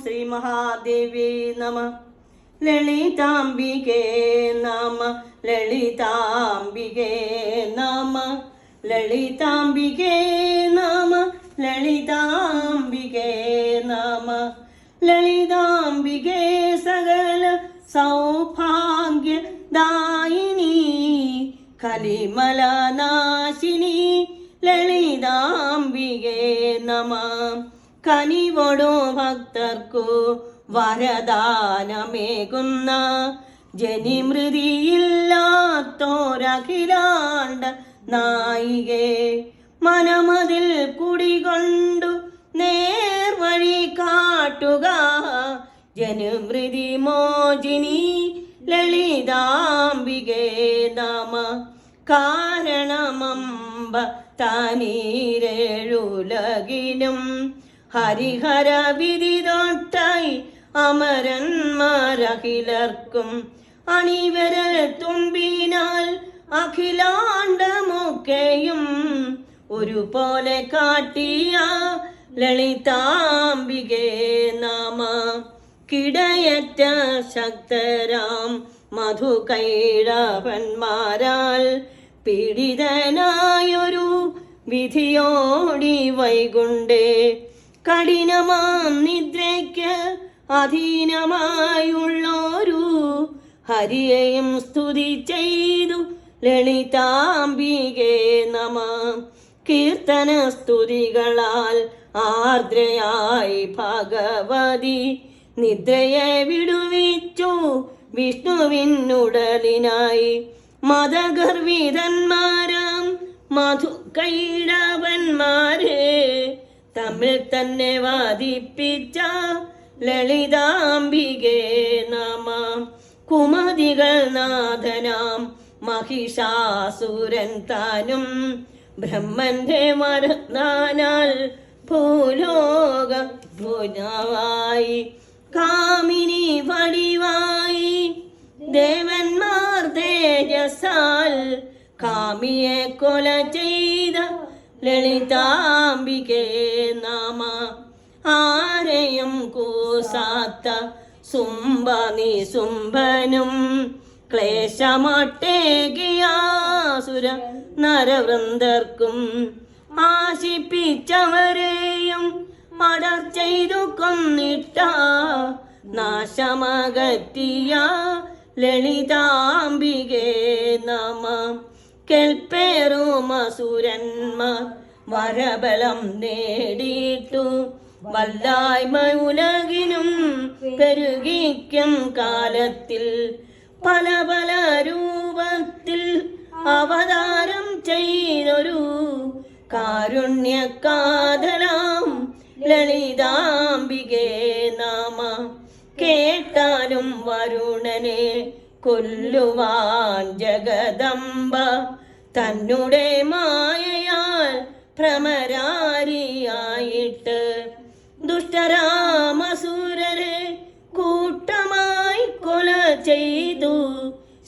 ശ്രീ മഹാദേവി നമ. ലളിതാംബികേ നമ, ലളിതാംബികേ നമ, ലളിതാംബികേ നമ, ലളിതാംബികേ നമ. ലളിതാംബികേ സകല സൗഭാഗ്യദായിനി, കലിമലനാശിനി ലളിതാംബികേ നമ. കനിവൊടു ഭക്തർക്കു വരദാനമേകുന്ന, ജനിമൃതിയില്ലാത്തോരഖിലാണ്ട നായികേ. മനമതിൽ കുടികൊണ്ടു നേർവഴി കാട്ടുക, ജനുമൃതി മോചിനി ലളിതാംബികേ നമ. കാരണമമ്പ താനീരേഴുലകിനും, ഹരിഹര വിധി തൊട്ടായി അമരന്മാരഖിലർക്കും. അണിവരൽ തുമ്പിനാൽ അഖിലാണ്ടമൊക്കെയും ഒരുപോലെ കാട്ടിയ ലളിതാംബികേ നമ. കിടയറ്റ ശക്തരാം മധുകൈടവന്മാരാൽ പീഡിതനായൊരു വിധിയോടി വൈകുണ്ടേ. കഠിനമാം നിദ്രയ്ക്ക് അധീനമായുള്ളൊരു ഹരിയെയും സ്തുതി ചെയ്തു ലളിതാംബികേ നമ. കീർത്തന സ്തുതികളാൽ ആർദ്രയായി ഭഗവതി നിദ്രയെ വിടുവിച്ചു വിഷ്ണുവിനുടലിനായി. മതഗർവിതന്മാരാം മധുകൈടവന്മാരെ തമ്മിൽ തന്നെ വാദിപ്പിച്ച ലളിതാംബികേ നമ. കുമതികൾ നാഥനാം മഹിഷാസുരൻ താനും ബ്രഹ്മന്റെ മരണാനാൽ ഭൂലോക ഭുജവായി. കാമിനി വടിവായി ദേവന്മാർ തേജസാൽ കാമിയെ കൊല ചെയ്ത ലളിതാംബികേ നമ. ആരെയും കൂസാത്ത സുംബനി സുംബനും ക്ലേശമട്ടേകിയാസുര നരവൃന്ദർക്കും ആശിപ്പിച്ചവരെയും അടർ ചെയ്തു കൊന്നിട്ട നാശമകറ്റിയ ലളിതാംബികേ നമ. കെൽപ്പേറുമസുരന്മാർ വരബലം നേടിയിട്ടു വല്ലായ്മ ഉലകിനും പെരുകിക്കും കാലത്തിൽ പല പല രൂപത്തിൽ അവതാരം ചെയ്തൊരു കാരുണ്യകാതലാം ലളിതാംബികേ നമ. കേട്ടാലും വരുണനെ കൊല്ലുവാൻ ജഗദംബ തന്നുടെ മായയാൽ ഭ്രമരാരിയായിട്ട് ദുഷ്ടരാമസുരരെ കൂട്ടമായി കൊല ചെയ്തു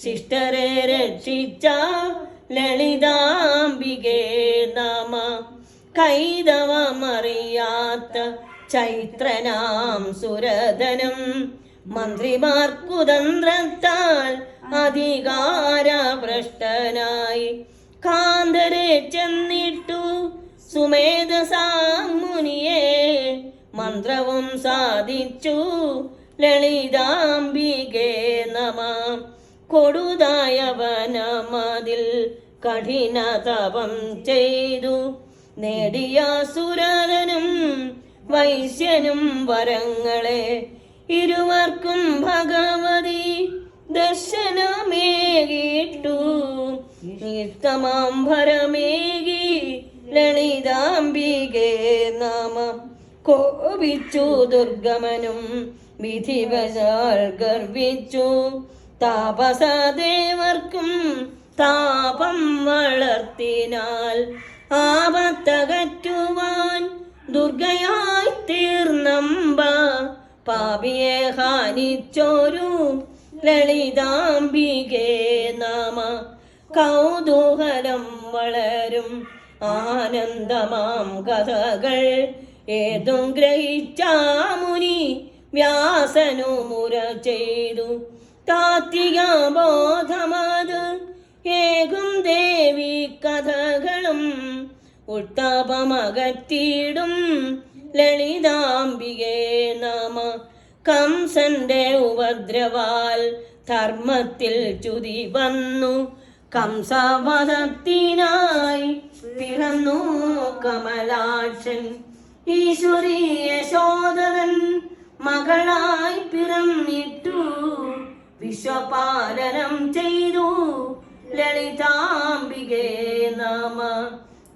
ശിഷ്ടരെ രക്ഷിച്ച ലളിതാംബികേ നമ. കൈതവമറിയാത്ത ചൈത്രനാം സുരധനും മന്ത്രിമാർക്കുതന്ത്രത്താൽ അധികാരഭ്രഷ്ടനായി കാന്തരെ ചെന്നിട്ടു സുമേധസാമുനിയെ മന്ത്രവും സാധിച്ചു ലളിതാംബികേ നമ. കൊടുതായ വനമതിൽ കഠിന തപം ചെയ്തു നേടിയ സുരധനും വൈശ്യനും വരങ്ങളെ ഇരുവർക്കും ഭഗവതി ദർശനമേകിട്ടു നിത്തമാംബരമേകി ലളിതാംബികേ നമ. കോപിച്ചു ദുർഗമനും വിധിവശാൽ ഗർവിച്ചു താപസദേവർക്കും താപം വളർത്തിനാൽ ആപത്തകറ്റുവാൻ ദുർഗയായി തീർന്നമ്പ പാപിയെ ഹാനിച്ചോരു ലളിതാംബികേ നമ. കൗതൂഹലം വളരും ആനന്ദമാം കഥകൾ ഏതും ഗ്രഹിച്ച മുനി വ്യാസനു മുര ചെയ്തു താത്വിക ബോധമത് ഏകും ദേവി കഥകളും ഉത്തപമകറ്റിയിടും ലളിതാംബികേ നമ. കംസന്റെ ഉപദ്രവാൽ ധർമ്മത്തിൽ ചുതി വന്നു കംസവധത്തിനായി പിറന്നു കമലാക്ഷൻ. ഈശ്വരി യശോദരൻ മകളായി പിറന്നിട്ടു വിശ്വപാലനം ചെയ്തു ലളിതാംബികേ നമ.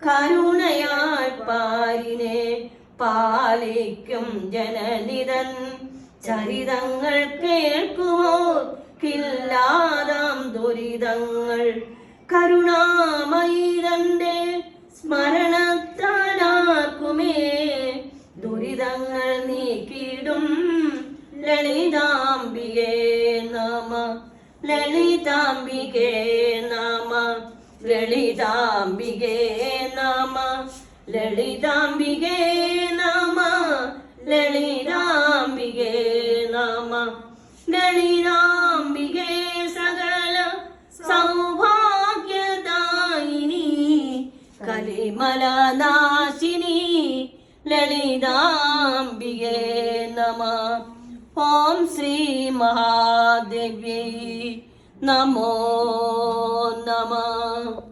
കരുണയാൽ പാരിനെ പാലിക്കും ജനനിതൻ ചരിതങ്ങൾ കേൾക്കുമോ കില്ലാതാം ദുരിതങ്ങൾ. കരുണാമയിതന്റെ സ്മരണത്താലാക്കുമേ ദുരിതങ്ങൾ നീക്കിടും ലളിതാംബികേ നമ. ലളിതാംബികേ നമ. ലളിതാംബികേ നമ. ലളിതാംബികേ നമ. ലളിതാംബികേ നമ. ലളിതാംബികേ സകല സൗഭാഗ്യദായിനി കലിമലനാശിനി ലളിതാംബികേ നമ. ഓം ശ്രീ മഹാദേവ്യൈ നമോ നമഃ.